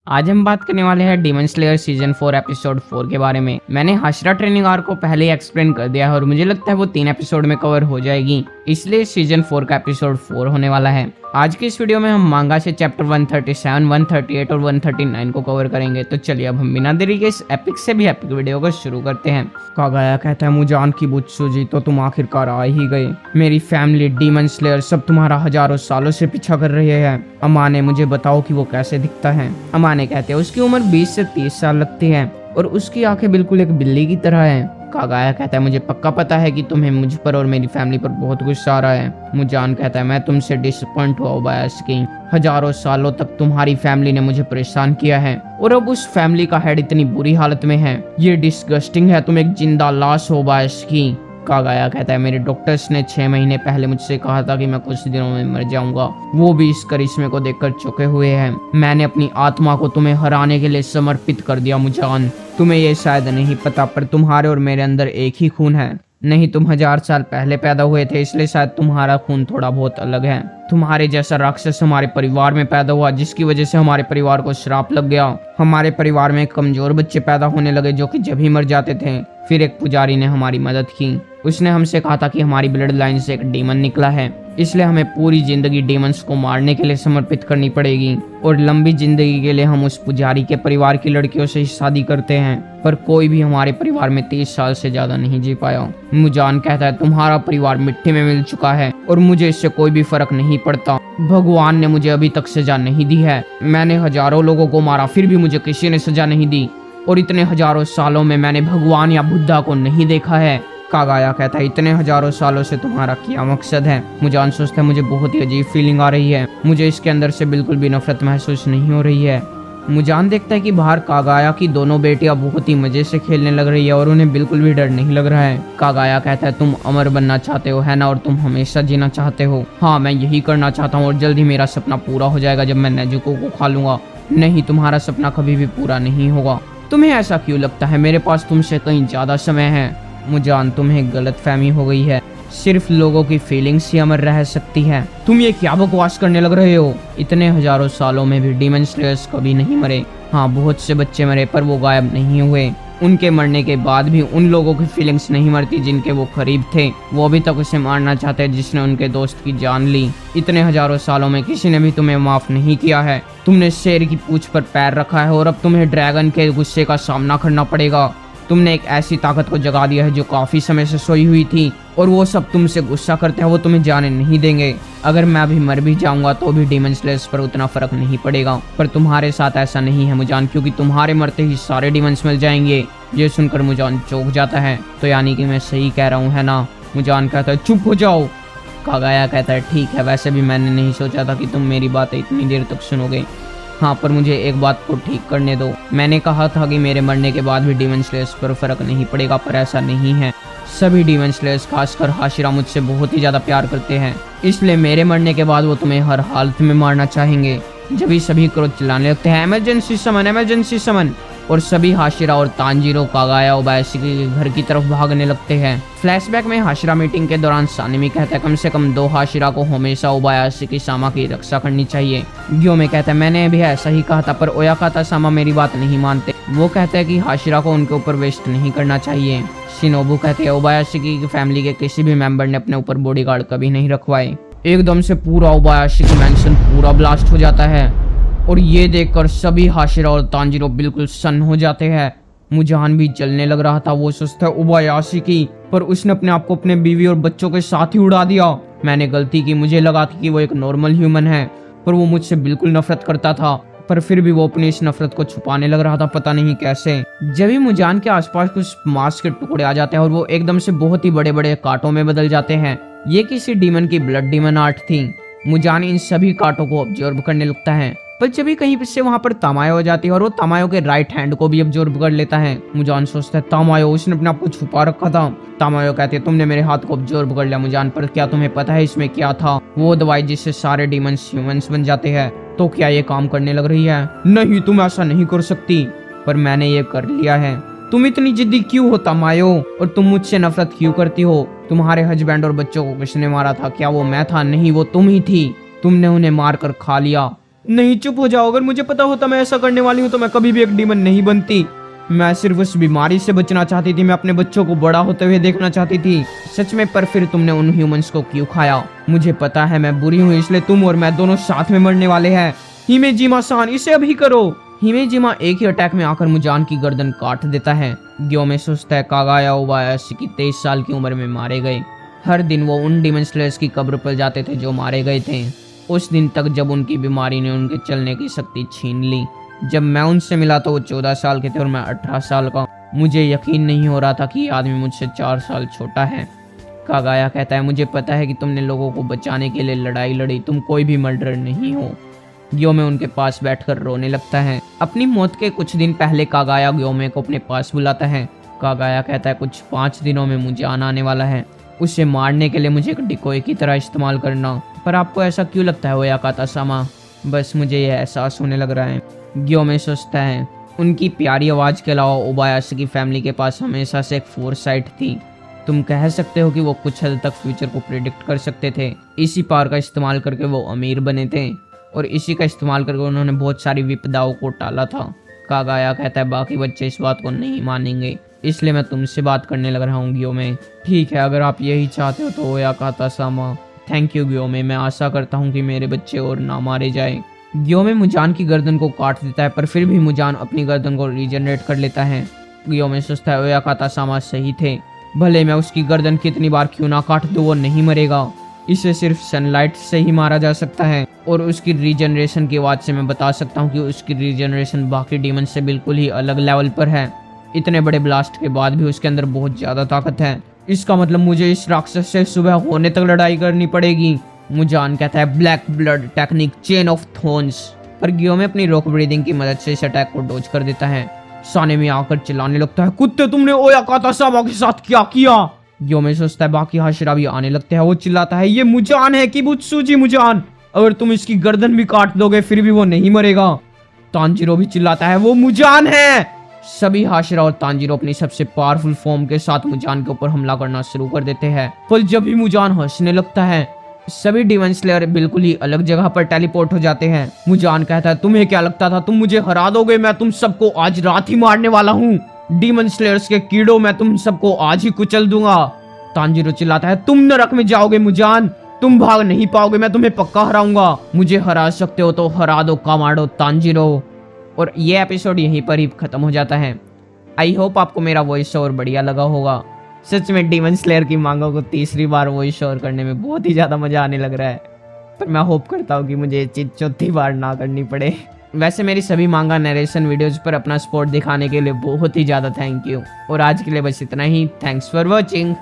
आज हम बात करने वाले हैं डीमन स्लेयर सीजन 4 एपिसोड 4 के बारे में। मैंने हाशिरा ट्रेनिंग आर्क को पहले ही एक्सप्लेन कर दिया है और मुझे लगता है वो 3 एपिसोड में कवर हो जाएगी, इसलिए सीजन 4 का एपिसोड 4 होने वाला है। आज की इस वीडियो में हम मांगा से चैप्टर 137, 138 और 139 को कवर करेंगे। तो चलिए अब हम बिना देरी के इस एपिक से भी एपिक वीडियो को शुरू करते हैं। कागाया कहता है, मुजान की बुच्चू जी, तो तुम आखिरकार आ ही गए। मेरी फैमिली, डीमन स्लेयर सब तुम्हारा हजारों सालों से पीछा कर रहे हैं। अम्मा ने मुझे बताओ कि वो कैसे दिखता है। अम्मा ने कहते हैं उसकी उम्र 20 से 30 साल लगती है और उसकी आंखें बिल्कुल एक बिल्ली की तरह हैं। कागाया कहता है, मुझे पक्का पता है कि तुम्हें मुझ पर और मेरी फैमिली पर बहुत गुस्सा आ रहा है। मुजान कहता है, मैं तुमसे डिसअपॉइंट हुआ ओबायास्की। हजारों सालों तक तुम्हारी फैमिली ने मुझे परेशान किया है और अब उस फैमिली का हेड इतनी बुरी हालत में है। ये डिस्गस्टिंग है, तुम एक जिंदा लाश हो ओबायास्की। कागाया कहता है, मेरे डॉक्टर्स ने 6 महीने पहले मुझसे कहा था कि मैं कुछ दिनों में मर जाऊंगा। वो भी इस करिश्मे को देखकर चुके हुए हैं। मैंने अपनी आत्मा को तुम्हें हराने के लिए समर्पित कर दिया मुजान। तुम्हें ये शायद नहीं पता, पर तुम्हारे और मेरे अंदर एक ही खून है। नहीं, तुम 1000 साल पहले पैदा हुए थे, इसलिए शायद तुम्हारा खून थोड़ा बहुत अलग है। तुम्हारे जैसा राक्षस हमारे परिवार में पैदा हुआ, जिसकी वजह से हमारे परिवार को श्राप लग गया। हमारे परिवार में कमजोर बच्चे पैदा होने लगे जो कि जब ही मर जाते थे। फिर एक पुजारी ने हमारी मदद की। उसने हमसे कहा था कि हमारी ब्लड लाइन से एक डीमन निकला है, इसलिए हमें पूरी जिंदगी डीमंस को मारने के लिए समर्पित करनी पड़ेगी और लंबी जिंदगी के लिए हम उस पुजारी के परिवार की लड़कियों से ही शादी करते हैं। पर कोई भी हमारे परिवार में 30 साल से ज्यादा नहीं जी पाया। मुजान कहता है, तुम्हारा परिवार मिट्टी में मिल चुका है और मुझे इससे कोई भी फर्क नहीं पड़ता। भगवान ने मुझे अभी तक सजा नहीं दी है। मैंने हजारों लोगों को मारा, फिर भी मुझे किसी ने सजा नहीं दी और इतने हजारों सालों में मैंने भगवान या बुद्धा को नहीं देखा है। कागाया कहता है, इतने हजारों सालों से तुम्हारा क्या मकसद है। मुजान सोचता है, मुझे बहुत ही अजीब फीलिंग आ रही है। मुझे इसके अंदर से बिल्कुल भी नफरत महसूस नहीं हो रही है। मुजान देखता है कि बाहर कागाया की दोनों बेटियां बहुत ही मजे से खेलने लग रही है और उन्हें बिल्कुल भी डर नहीं लग रहा है। कागाया कहता है, तुम अमर बनना चाहते हो है ना, और तुम हमेशा जीना चाहते हो। हाँ, मैं यही करना चाहता हूँ और जल्द ही मेरा सपना पूरा हो जाएगा जब मैं नेजुको को खा लूंगा। नहीं, तुम्हारा सपना कभी भी पूरा नहीं होगा। तुम्हें ऐसा क्यों लगता है? मेरे पास तुमसे कहीं ज्यादा समय है। मुजान, तुम्हें गलतफहमी हो गई है। सिर्फ लोगों की फीलिंग्स ही अमर रह सकती है। तुम ये क्या बकवास करने लग रहे हो? इतने हजारों सालों में भी डीमन स्लेयर्स कभी नहीं मरे। हाँ, बहुत से बच्चे मरे, पर वो गायब नहीं हुए। उनके मरने के बाद भी उन लोगों की फीलिंग्स नहीं मरती जिनके वो करीब थे। वो अभी तक उसे मारना चाहते हैं जिसने उनके दोस्त की जान ली। इतने हजारों सालों में किसी ने भी तुम्हें माफ नहीं किया है। तुमने शेर की पूंछ पर पैर रखा है और अब तुम्हें ड्रैगन के गुस्से का सामना करना पड़ेगा। तुमने एक ऐसी ताकत को जगा दिया है जो काफी समय से सोई हुई थी और वो सब तुमसे गुस्सा करते हैं। वो तुम्हें जाने नहीं देंगे। अगर मैं अभी मर भी जाऊंगा तो भी डीमन स्लेयर्स पर उतना फर्क नहीं पड़ेगा, पर तुम्हारे साथ ऐसा नहीं है मुजान, क्योंकि तुम्हारे मरते ही सारे डीमंस मिल जाएंगे। ये सुनकर मुजान चौंक जाता है। तो यानी कि मैं सही कह रहा हूँ है ना? मुजान कहता है, चुप हो जाओ। कागाया कहता है, ठीक है, वैसे भी मैंने नहीं सोचा था कि तुम मेरी बातें इतनी देर तक सुनोगे। हाँ, पर मुझे एक बात को ठीक करने दो। मैंने कहा था कि मेरे मरने के बाद भी डीमन स्लेयर्स पर फर्क नहीं पड़ेगा, पर ऐसा नहीं है। सभी डीमन स्लेयर्स, खासकर हाशिरा, मुझसे बहुत ही ज्यादा प्यार करते हैं, इसलिए मेरे मरने के बाद वो तुम्हें हर हालत में मारना चाहेंगे। जब ये सभी क्रोध चिल्लाने लगते हैं, इमरजेंसी समन, इमरजेंसी समन, और सभी हाशिरा और तांजीरो कागाया ओबायाशी के घर की तरफ भागने लगते हैं। फ्लैशबैक में हाशिरा मीटिंग के दौरान सानिमी कहता है, कम से कम 2 हाशिरा को हमेशा ओबायाशी की सामा की रक्षा करनी चाहिए। ग्योमे कहता है, मैंने भी ऐसा ही कहा था, पर ओयाकाता सामा मेरी बात नहीं मानते। वो कहते हैं कि हाशिरा को उनके ऊपर वेस्ट नहीं करना चाहिए। शिनोबू कहते हैं, ओबायाशी की फैमिली के किसी भी मेंबर ने अपने ऊपर बॉडीगार्ड कभी नहीं रखवाए। एकदम से पूरा ओबायाशी की मैंशन पूरा ब्लास्ट हो जाता है और ये देखकर सभी हाशिरा और तांजीरो बिल्कुल सन्न हो जाते हैं। मुजान भी जलने लग रहा था। वो सोचता है, ओबायाशी की, पर उसने अपने आप को अपने बीवी और बच्चों के साथ ही उड़ा दिया। मैंने गलती की। मुझे लगा था कि वो एक नॉर्मल ह्यूमन है, पर वो मुझसे बिल्कुल नफरत करता था, पर फिर भी वो अपनी इस नफरत को छुपाने लग रहा था, पता नहीं कैसे। जब भी मुजान के आसपास कुछ मांस के टुकड़े आ जाते हैं और वो एकदम से बहुत ही बड़े बड़े कांटों में बदल जाते हैं। ये किसी डीमन की ब्लड डीमन आर्ट थी। मुजान इन सभी कांटों को ऑब्जर्व करने लगता है, पर जब भी कहीं से वहां पर तामायो हो जाती है और वो तामायो के राइट हैंड को भी ऑब्जर्व कर लेता है। मुजान सोचता है, तामायो, उसने अपने आप को छुपा रखा था। तामायो कहते हैं, तुमने मेरे हाथ को ऑब्जर्व कर लिया मुजान, पर क्या तुम्हें पता है इसमें क्या था? वो दवाई जिससे सारे डीमंस ह्यूमंस बन जाते हैं। तो क्या ये काम करने लग रही है? नहीं, तुम ऐसा नहीं कर सकती। पर मैंने ये कर लिया है। तुम इतनी जिद्दी क्यों हो तामायो? और तुम मुझसे नफरत क्यों करती हो? तुम्हारे हस्बैंड और बच्चों को किसने मारा था? क्या वो मैं था? नहीं, वो तुम ही थी। तुमने उन्हें मार कर खा लिया। नहीं, चुप हो जाओ। अगर मुझे पता होता मैं ऐसा करने वाली हूँ तो मैं कभी भी एक डीमन नहीं बनती। मैं सिर्फ उस बीमारी से बचना चाहती थी। मैं अपने बच्चों को बड़ा होते हुए देखना चाहती थी। सच में, पर फिर तुमने उन ह्यूमंस को क्यों खाया? मुझे पता है मैं बुरी हूँ, इसलिए तुम और मैं दोनों साथ में मरने वाले हैं। हिमेजिमा-सान, इसे अभी करो। हिमेजिमा एक ही अटैक में आकर मुजान की गर्दन काट देता है। ग्योमे सोचता है कागाया ओबायाशी 23 साल की उम्र में मारे गए। हर दिन वो उन डीमन स्लेयर्स की कब्र पर जाते थे जो मारे गए थे, उस दिन तक जब उनकी बीमारी ने उनके चलने की शक्ति छीन ली। जब मैं उनसे मिला तो वो 14 साल के थे और मैं 18 साल का। मुझे यकीन नहीं हो रहा था कि ये आदमी मुझसे 4 साल छोटा है। कागाया कहता है, मुझे पता है कि तुमने लोगों को बचाने के लिए लड़ाई लड़ी, तुम कोई भी मर्डरर नहीं हो। ग्योमे उनके पास बैठकर रोने लगता है। अपनी मौत के कुछ दिन पहले कागाया ग्योमे को अपने पास बुलाता है। कागाया कहता है, कुछ 5 दिनों में मुजान आने वाला है, उसे मारने के लिए मुझे एक डिकोय की तरह इस्तेमाल करना। पर आपको ऐसा क्यों लगता है ओयाकाता-सामा? बस मुझे यह एहसास होने लग रहा है। ग्योमे सोचता है, उनकी प्यारी आवाज़ के अलावा ओबायाशी की फैमिली के पास हमेशा से एक फोरसाइट थी। तुम कह सकते हो कि वो कुछ हद तक फ्यूचर को प्रिडिक्ट कर सकते थे। इसी पावर का इस्तेमाल करके वो अमीर बने थे और इसी का इस्तेमाल करके उन्होंने बहुत सारी विपदाओं को टाला था। कागाया कहता है, बाकी बच्चे इस बात को नहीं मानेंगे, इसलिए मैं तुमसे बात करने लग रहा हूँ ग्योमे। ठीक है, अगर आप यही चाहते हो तो ओयाकाता-सामा। थैंक यू ग्योमे, मैं आशा करता हूँ कि मेरे बच्चे और ना मारे जाए। ग्योमे मुजान की गर्दन को काट देता है, पर फिर भी मुजान अपनी गर्दन को रीजनरेट कर लेता है। ग्योमे सोचता है, ओयाकाता-सामा सही थे, भले मैं उसकी गर्दन कितनी बार क्यों ना काट दूं, वो नहीं मरेगा। इसे सिर्फ सनलाइट से ही मारा जा सकता है और उसकी रीजनरेशन की आवाज से मैं बता सकता हूँ कि उसकी रीजनरेशन बाकी डीमन से बिल्कुल ही अलग लेवल पर है। इतने बड़े ब्लास्ट के बाद भी उसके अंदर बहुत ज्यादा ताकत है। इसका मतलब मुझे इस राक्षस से सुबह होने तक लड़ाई करनी पड़ेगी। मुजान कहता है, black blood technique, chain of thorns. पर ग्योमे अपनी रॉक ब्रीदिंग की मदद से इस अटैक को डॉज कर देता है। साने में आकर चिल्लाने लगता है, कुत्ते, तुमने ओयाकाता-सामा के साथ क्या किया? ग्योमे सोचता है बाकी हाशिरा भी आने लगते हैं। वो चिल्लाता है, ये मुजान है, किबुत्सुजी मुजान, अगर तुम इसकी गर्दन भी काट दोगे फिर भी वो नहीं मरेगा। तांजीरो भी चिल्लाता है, वो मुजान है। सभी हाशिरा और तांजीरो अपनी सबसे पावरफुल फॉर्म के साथ मुजान के ऊपर हमला करना शुरू कर देते हैं। पर जब भी मुजान हंसने लगता है, सभी डीमन स्लेयर बिल्कुल ही अलग जगह पर टेलीपोर्ट हो जाते हैं। मुजान कहता है, तुम्हें क्या लगता था तुम मुझे हरा दोगे? मैं तुम सबको आज रात ही मारने वाला हूँ। डीमन स्लेयर्स के कीड़ों, मैं तुम सबको आज ही कुचल दूंगा। तांजीरो चिल्लाता है, तुम नरक में जाओगे मुजान, तुम भाग नहीं पाओगे, मैं तुम्हें पक्का हराऊंगा। मुझे हरा सकते हो तो हरा दो कामाडो तांजीरो। और ये एपिसोड यहीं पर ही खत्म हो जाता है। आई होप आपको मेरा वॉइस ओवर बढ़िया लगा होगा। सच में डीमन स्लेयर की मांगों को तीसरी बार वॉइस ओवर करने में बहुत ही ज्यादा मजा आने लग रहा है। पर मैं होप करता हूँ कि मुझे ये चीज चौथी बार ना करनी पड़े। वैसे मेरी सभी मांगा नरेशन वीडियोस पर अपना सपोर्ट दिखाने के लिए बहुत ही ज्यादा थैंक यू। और आज के लिए बस इतना ही। Thanks for watching.